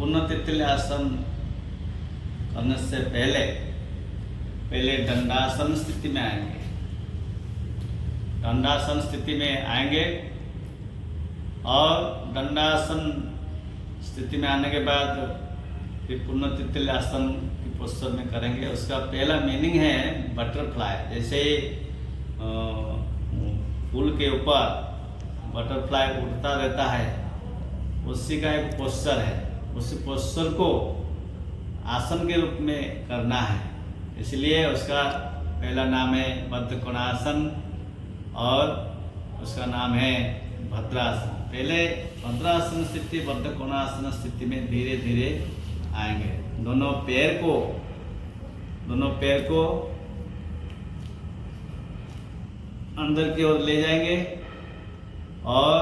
पूर्ण तितली आसन करने से पहले दंडासन स्थिति में आएंगे। दंडासन स्थिति में आएंगे और दंडासन स्थिति में आने के बाद फिर पूर्ण तितली आसन की पोस्चर में करेंगे। उसका पहला मीनिंग है बटरफ्लाई। जैसे फूल के ऊपर बटरफ्लाई उड़ता रहता है, उसी का एक पोस्चर है। उस पोस्चर को आसन के रूप में करना है, इसलिए उसका पहला नाम है बद्ध कोणासन और उसका नाम है भद्रासन। पहले भद्रासन स्थिति, बद्ध कोणासन स्थिति में धीरे धीरे आएंगे। दोनों पैर को अंदर की ओर ले जाएंगे और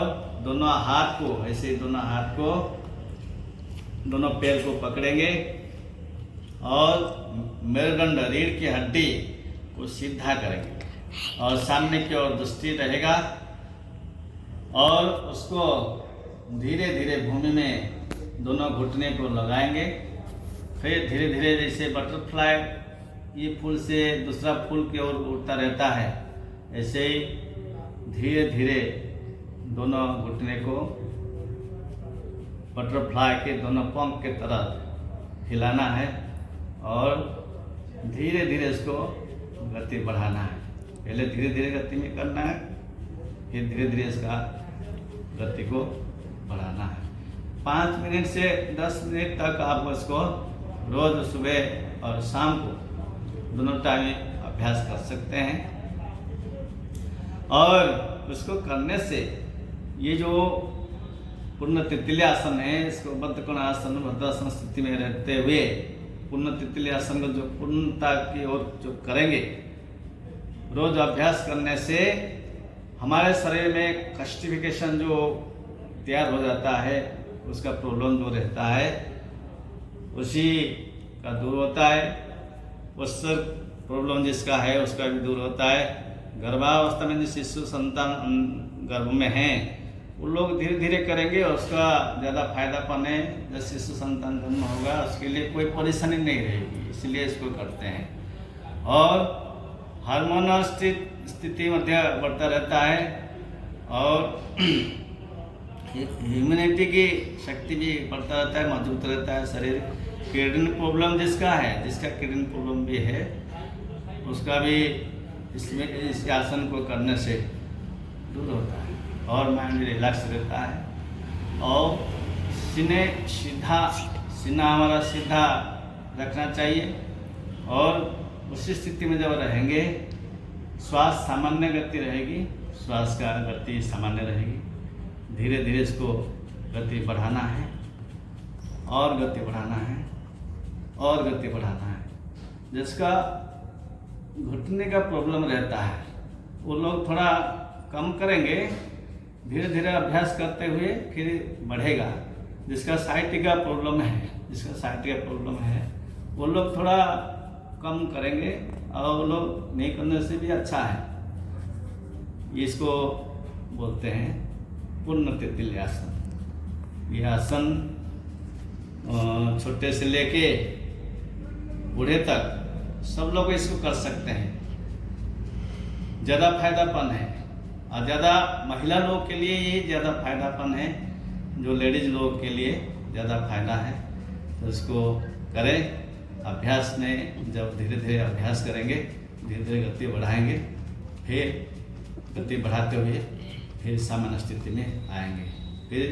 दोनों पैर को पकड़ेंगे और मेरुदंड, रीढ़ की हड्डी को सीधा करेंगे और सामने की ओर दृष्टि रहेगा और उसको धीरे धीरे भूमि में दोनों घुटने को लगाएंगे। फिर धीरे धीरे जैसे बटरफ्लाई ये फूल से दूसरा फूल की ओर उड़ता रहता है, ऐसे ही धीरे धीरे दोनों घुटने को बटरफ्लाई के दोनों पंख के तरह हिलाना है और धीरे धीरे इसको गति बढ़ाना है। पहले धीरे धीरे गति में करना है, फिर धीरे धीरे इसका गति को बढ़ाना है। 5 मिनट से 10 मिनट तक आप इसको रोज सुबह और शाम को दोनों टाइम अभ्यास कर सकते हैं। और उसको करने से ये जो पूर्ण तितली आसन है, इसको बद्ध कोणासन भद्रासन स्थिति में रहते हुए पूर्ण तितली आसन को जो पूर्णता की ओर जो करेंगे, रोज अभ्यास करने से हमारे शरीर में कस्टिफिकेशन जो तैयार हो जाता है, उसका प्रॉब्लम जो रहता है उसी का दूर होता है। पोस्चर प्रॉब्लम जिसका है उसका भी दूर होता है। गर्भावस्था में जो शिशु संतान गर्भ में हैं, वो लोग धीरे धीरे करेंगे और उसका ज़्यादा फायदापन है। जब शिशु संतान जन्म होगा उसके लिए कोई परेशानी नहीं रहेगी, इसलिए इसको करते हैं। और हार्मोनल स्थिति मध्य बढ़ता रहता है और इम्यूनिटी की शक्ति भी बढ़ता रहता है, मजबूत रहता है शरीर। किडनी प्रॉब्लम जिसका किडनी प्रॉब्लम भी है, उसका भी इसमें इस आसन को करने से दूर होता है और माइंड भी रिलैक्स रहता है। और सीना हमारा सीधा रखना चाहिए और उसी स्थिति में जब रहेंगे, श्वास सामान्य गति रहेगी, श्वास का गति सामान्य रहेगी। धीरे धीरे इसको गति बढ़ाना है और गति बढ़ाना है और गति बढ़ाना है। जिसका घुटने का प्रॉब्लम रहता है वो लोग थोड़ा कम करेंगे, धीरे धीरे अभ्यास करते हुए फिर बढ़ेगा। जिसका साइटिका प्रॉब्लम है वो लोग थोड़ा कम करेंगे और वो लोग नहीं करने से भी अच्छा है। इसको बोलते हैं पूर्ण तितली आसन। यह आसन छोटे से लेके बूढ़े तक सब लोग इसको कर सकते हैं। ज़्यादा फायदापन है और ज़्यादा महिला लोग के लिए ये ज़्यादा फायदापन है, जो लेडीज लोग के लिए ज़्यादा फायदा है। तो इसको करें। अभ्यास में जब धीरे धीरे अभ्यास करेंगे, धीरे धीरे गति बढ़ाएंगे, फिर गति बढ़ाते हुए फिर सामान्य स्थिति में आएंगे। फिर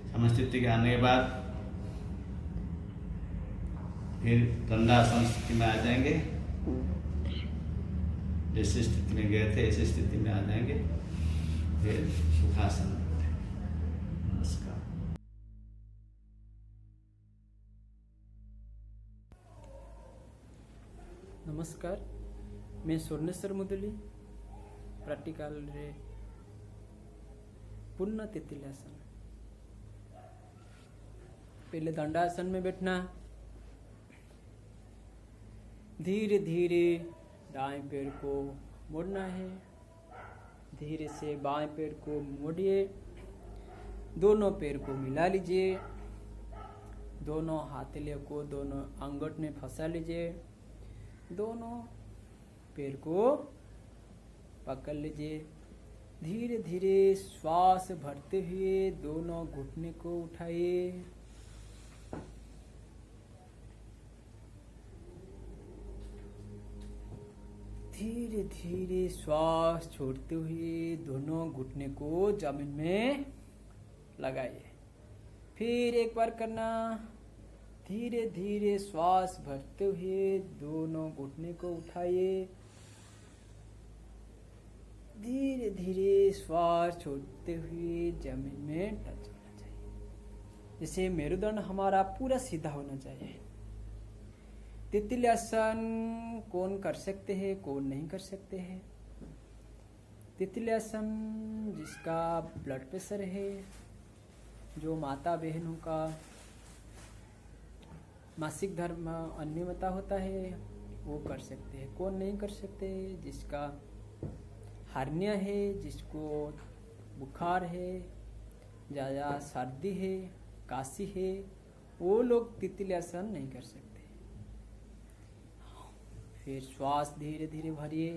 सामान्य स्थिति के आने के बाद फिर दंडासन स्थिति में आ जाएंगे। जैसे स्थिति में गए थे ऐसी स्थिति में आ जाएंगे। फिर सुखासन। नमस्कार। नमस्कार, मैं स्वर्णेश्वर मुदुली प्राक्टिकल रे पूर्ण तितली आसन। पहले दंडासन में बैठना, धीरे धीरे दाएं पैर को मोड़ना है, धीरे से बाएं पैर को मोड़िए, दोनों पैर को मिला लीजिए, दोनों हथेलियों को दोनों अंगूठ में फंसा लीजिए, दोनों पैर को पकड़ लीजिए। धीरे धीरे श्वास भरते हुए दोनों घुटने को उठाइए। धीरे धीरे श्वास छोड़ते हुए दोनों घुटने को जमीन में लगाइए। फिर एक बार करना। धीरे धीरे श्वास भरते हुए दोनों घुटने को उठाइए। धीरे धीरे श्वास छोड़ते हुए जमीन में टच होना चाहिए। जैसे मेरुदंड हमारा पूरा सीधा होना चाहिए। तितली आसन कौन कर सकते हैं, कौन नहीं कर सकते हैं। तितली आसन जिसका ब्लड प्रेशर है, जो माता बहनों का मासिक धर्म अनियमितता होता है, वो कर सकते हैं। कौन नहीं कर सकते, जिसका हार्निया है, जिसको बुखार है, ज़्यादा सर्दी है, काशी है, वो लोग तितली आसन नहीं कर सकते। फिर श्वास धीरे धीरे भरिए।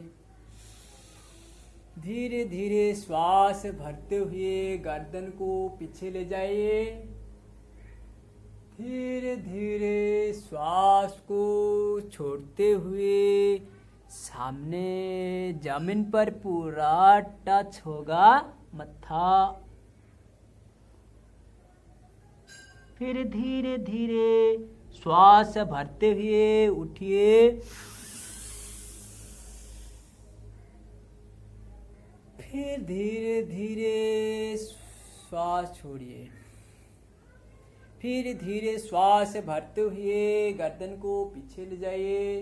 धीरे धीरे श्वास भरते हुए गर्दन को पीछे ले जाइए। धीरे धीरे श्वास को छोड़ते हुए सामने जमीन पर पूरा टच होगा मत्था। फिर धीरे धीरे श्वास भरते हुए उठिए। फिर धीरे धीरे श्वास छोड़िए। फिर धीरे श्वास भरते हुए गर्दन को पीछे ले जाइए।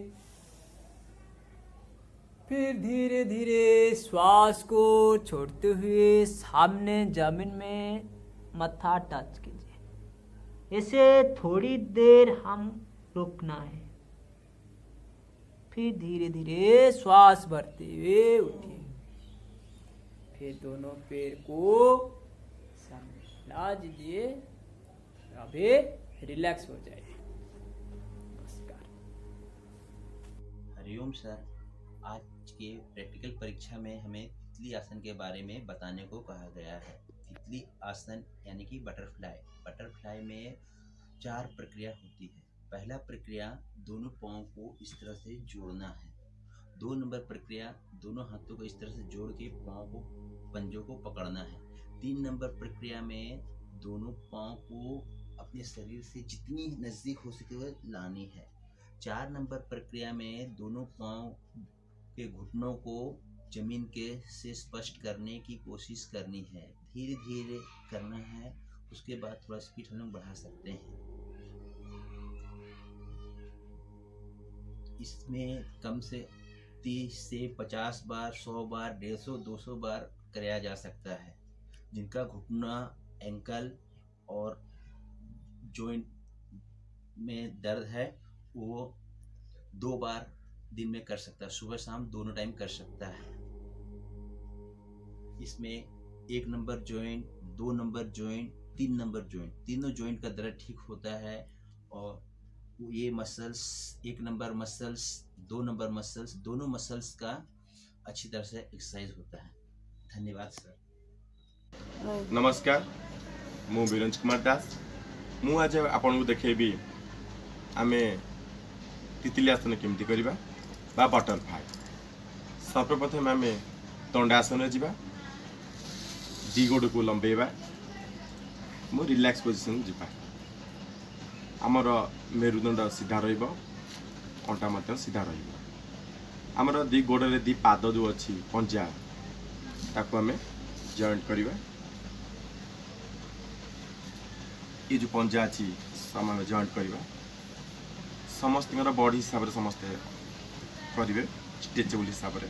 फिर धीरे धीरे श्वास को छोड़ते हुए सामने जमीन में मत्था टच कीजिए। ऐसे थोड़ी देर हम रुकना है। फिर धीरे धीरे श्वास भरते हुए उठिए। फिर दोनों पैर को सामने ला दीजिए। अभी रिलैक्स हो जाए। नमस्कार। हरिओम सर, आज के प्रैक्टिकल परीक्षा में हमें तितली आसन के बारे में बताने को कहा गया है। तितली आसन यानी कि बटरफ्लाई में 4 प्रक्रिया होती है। पहला प्रक्रिया दोनों पाँव को इस तरह से जोड़ना है। 2 नंबर प्रक्रिया दोनों हाथों को इस तरह से जोड़ के पाँव को पंजों को पकड़ना है। 3 नंबर प्रक्रिया में दोनों पाँव को अपने शरीर से जितनी नज़दीक हो सके वह लानी है। 4 नंबर प्रक्रिया में दोनों पाँव के घुटनों को जमीन के से स्पष्ट करने की कोशिश करनी है। धीरे धीरे करना है, उसके बाद थोड़ा स्पीड हम लोग बढ़ा सकते हैं। इसमें कम से 30 से 50 बार, 100 बार, 150, 200 बार कराया जा सकता है। जिनका घुटना, एंकल और जॉइंट में दर्द है वो 2 बार दिन में कर सकता है। सुबह शाम दोनों टाइम कर सकता है। इसमें 1 number joint, 2 number joint, 3 number joint, तीनों जॉइंट का दर्द ठीक होता है। और ये muscles, 1 number muscles, 2 number muscles, दोनों मसल्स का अच्छी तरह से एक्सरसाइज होता है। धन्यवाद सर। नमस्कार, मु वीरेंज कुमार दास। मु आज आपन को देखेबी आमे तितली आसन केमती करिबा बा बटरफ्लाई। सर्वप्रथम आमे दंडासन जीवा। 2 गोड़ को लंबेबा। मु रिलैक्स पोजिशन जीवा। आमर मेरुदंड सीधा रहिबो, अंटा मध्य सीधा रहिबो। आमर 2 गोड़े 2 पाद जो अच्छी पंजा ताको आमे जॉइंट करिबा। ये जो पंजा अच्छी सामान जॉइंट करिबा। समस्त बॉडी हिसाब से समस्त करेंगे स्ट्रेचेबल हिसाब से।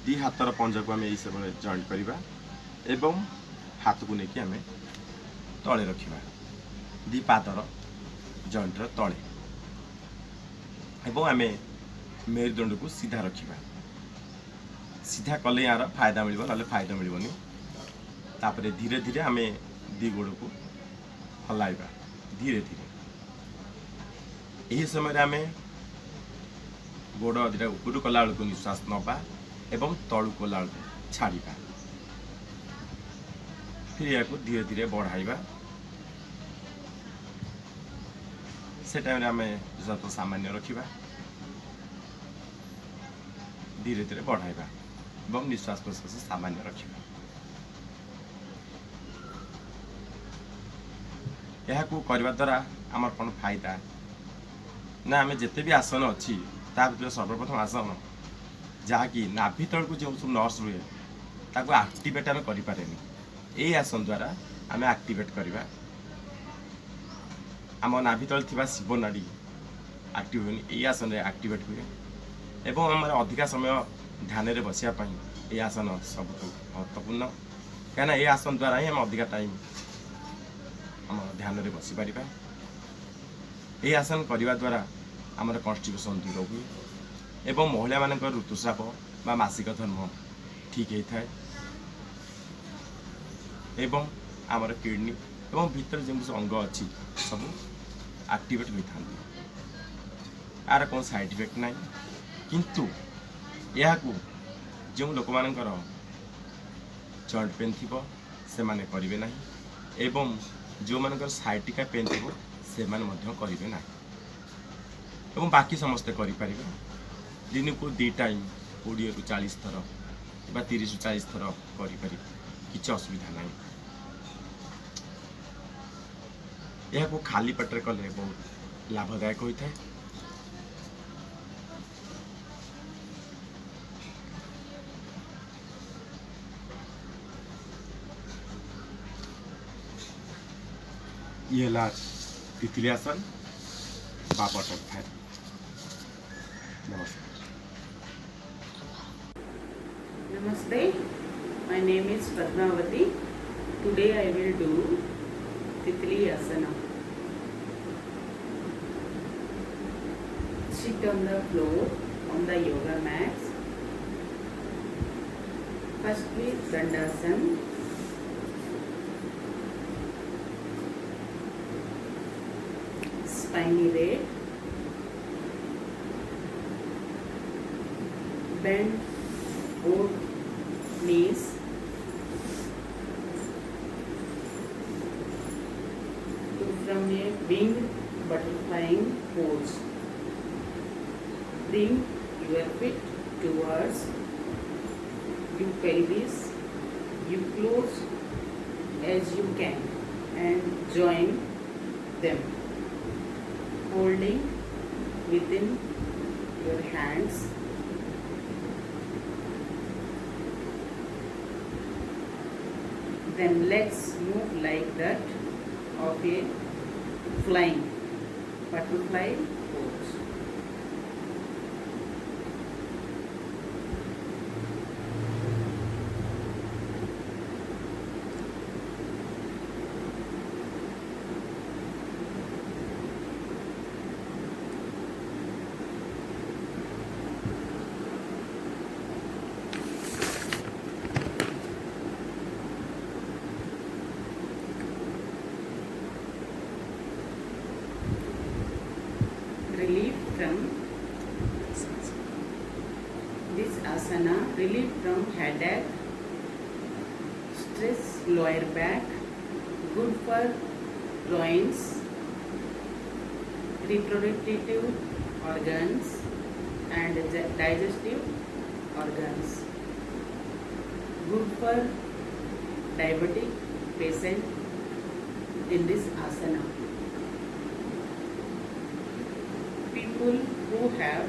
2 हाथर पंजा को आम यही हिसाब से जॉइंट करिबा एवं हाथ को लेकिन आम तले रखा। 2 पादर जॉइंटर तले एवं आम मेरुदंड को सीधा रखा। सीधा कले यार फायदा मिल ना फायदा मिलनी। तापर धीरे धीरे आम 2 गोड़ को हलाइबा धीरे धीरे। यही समय आम गोड़ दुटा ऊपर कला बेलू निश्वास नवा एवं तलू कला बेलू छाड़ा फिर या धीरे धीरे बढ़ाइबा से टाइम आम निश्वास सामान्य रखा धीरे धीरे बढ़ाइबा एवं निश्वास प्रश्वास सामान्य रखा यह करने द्वारा आम कौन फायदा ना आम जिते भी आसन अच्छी भर सर्वप्रथम आसन जहाँकि नाभि तल को जो सब नर्स रुए ताको एक्टिवेट आम करें यही आसन द्वारा आम एक्टिवेट करवा आम नाभि तल थी शिव नाड़ी एक्टिव हुए यही आसन एक्टिवेट हुए एवं आम अधिका समय ध्यान में बसापी ये आसन सब महत्वपूर्ण कहीं ये आसन द्वारा ही आम अधिका टाइम आम ध्यान में बसी पार यही आसन करने द्वारा आमर कन्स्टिपेशन दूर हुए एवं महिला मान ऋतुस्राव बा मासिक धर्म ठीक होता है एवं आमर किडनी एवं भीतर जो अंग अच्छी सब एक्टिवेट होता यार कौन साइड इफेक्ट ना किंतु यह जो लोक मान जॉइंट पेन थी से माने करेंगे ना एवं जो मान साइटिका पेन थी से करेंगे ना एवं बाकी समस्ते करें दिन को 2 टाइम 20 ରୁ 40 थर 30 ରୁ 40 थर करें किसी असुविधा ना यह खाली पेटे कले बहुत लाभदायक होता है ये ला तितली आसन बा बटरफ्लाई। नमस्कार। Namaste, my name is Padmavati. Today I will do Titli Asana. Sit on the floor on the yoga mats. Firstly, Dandasana. Spiny raid. Bend both knees. To from a wing butterflying pose. Bring your feet towards your pelvis. You close as you can and join them, holding within your hands. Then legs move like that of a flying butterfly pose. Relief from this asana, relief from headache, stress lower back, good for groins, reproductive organs and digestive organs, good for diabetic patient in this asana. People who have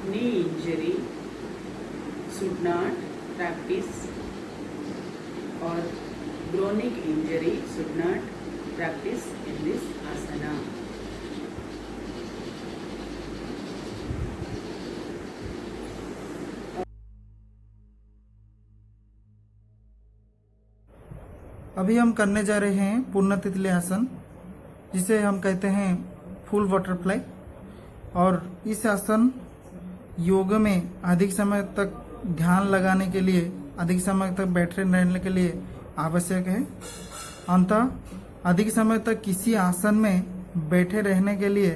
knee injury should not practice, or chronic injury should not practice in this asana. अभी हम करने जा रहे हैं पूर्ण तितली आसन, जिसे हम कहते हैं फुल बटरफ्लाई। और इस आसन योग में अधिक समय तक ध्यान लगाने के लिए, अधिक समय तक बैठे रहने के लिए आवश्यक है। अतः अधिक समय तक किसी आसन में बैठे रहने के लिए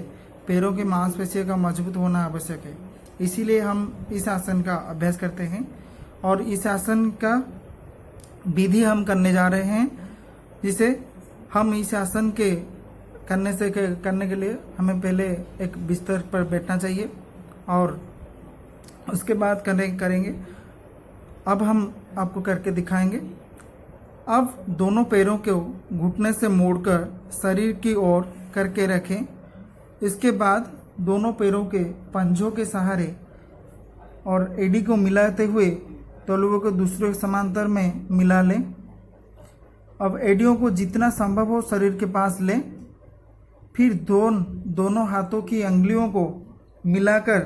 पैरों की मांसपेशियों का मजबूत होना आवश्यक है। इसीलिए हम इस आसन का अभ्यास करते हैं और इस आसन का विधि हम करने जा रहे हैं, जिसे हम इस आसन के करने के लिए हमें पहले एक बिस्तर पर बैठना चाहिए और उसके बाद करेंगे। अब हम आपको करके दिखाएंगे। अब दोनों पैरों को घुटने से मोड़कर शरीर की ओर करके रखें। इसके बाद दोनों पैरों के पंजों के सहारे और एड़ी को मिलाते हुए तलुओं को दूसरे समांतर में मिला लें। अब एड़ियों को जितना संभव हो शरीर के पास लें। फिर दोनों हाथों की अंगुलियों को मिलाकर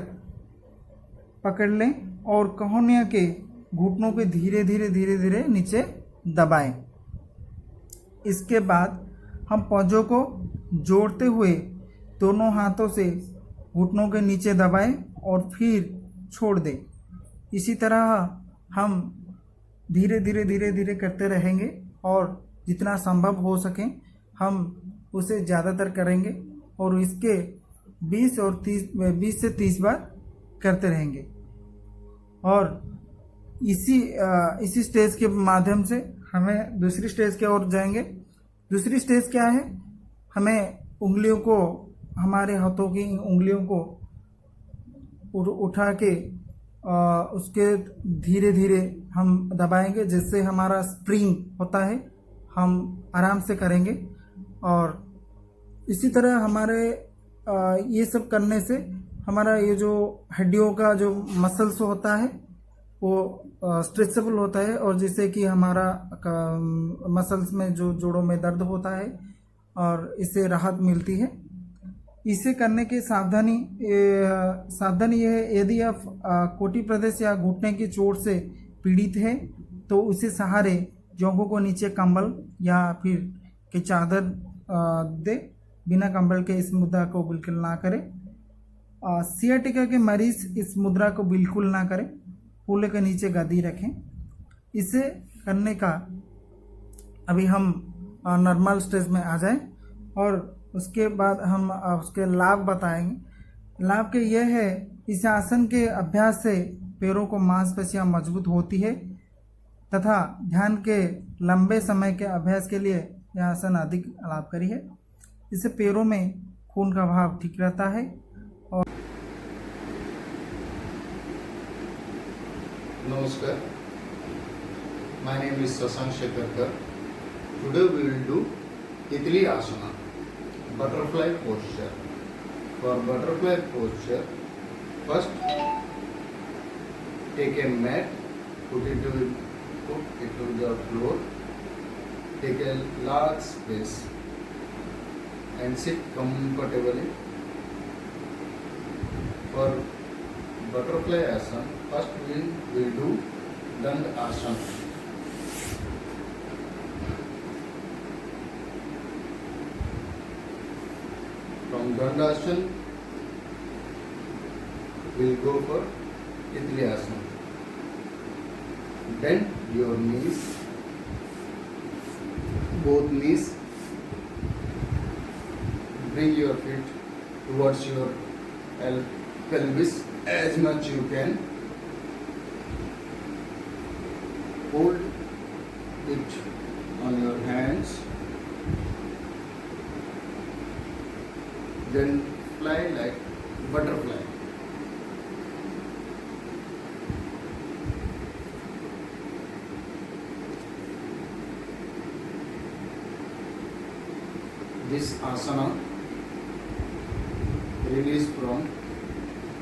पकड़ लें और कहोनिया के घुटनों पे धीरे धीरे नीचे दबाएं। इसके बाद हम पंजों को जोड़ते हुए दोनों हाथों से घुटनों के नीचे दबाएं और फिर छोड़ दें। इसी तरह हम धीरे धीरे करते रहेंगे और जितना संभव हो सके हम उसे ज़्यादातर करेंगे और इसके 20 से 30 बार करते रहेंगे। और इसी स्टेज के माध्यम से हमें दूसरी स्टेज की ओर जाएंगे। दूसरी स्टेज क्या है? हमें उंगलियों को, हमारे हाथों की उंगलियों को उठा के उसके धीरे धीरे हम दबाएंगे, जिससे हमारा स्प्रिंग होता है, हम आराम से करेंगे। और इसी तरह हमारे ये सब करने से हमारा ये जो हड्डियों का जो मसल्स होता है वो स्ट्रेचेबल होता है और जिससे कि हमारा मसल्स में जो जोड़ों में दर्द होता है और इससे राहत मिलती है। इसे करने की सावधानी ये है, यदि आप कोटी प्रदेश या घुटने की चोट से पीड़ित है तो उसे सहारे जोंघों को नीचे कंबल या फिर के चादर दे। बिना कंबल के इस मुद्रा को बिल्कुल ना करें। सियाटिका के मरीज इस मुद्रा को बिल्कुल ना करें। कूल्हे के नीचे गद्दी रखें। इसे करने का अभी हम नॉर्मल स्टेज में आ जाएं और उसके बाद हम उसके लाभ बताएंगे। लाभ के यह है, इस आसन के अभ्यास से पैरों को मांसपेशियां मजबूत होती है तथा ध्यान के लंबे समय के अभ्यास के लिए यह आसन अधिक लाभकारी है। इससे पैरों में खून का बहाव ठीक रहता है। और Namaskar, my name is Sasank Shekarkar. Today we will do Titli Asana, butterfly posture. For butterfly posture, first take a mat, put it to the floor, take a large space and sit comfortably. For butterfly asana, first we will do Dand asana. From Dand asana, we will go for Titli asana. Bend your knees, both knees. Bring your feet towards your pelvis as much you can. Hold it on your hands. Then fly like butterfly. This asana release from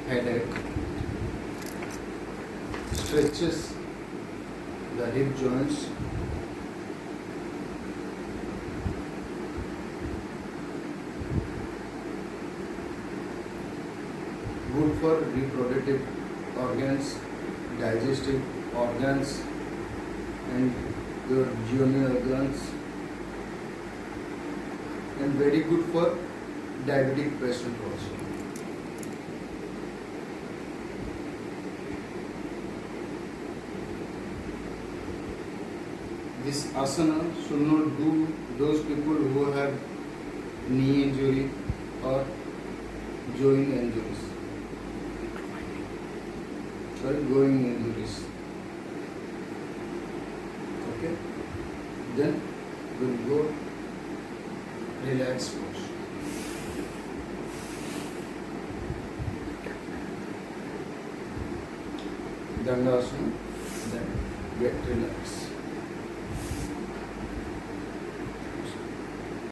headache, stretches the hip joints, good for reproductive organs, digestive organs and your GI organs, and very good for diabetic patient also. This asana should not do those people who have knee injury or joint injuries. Sorry, going injuries. Okay. Then we'll go relax pose. Dandasana. Then get relaxed.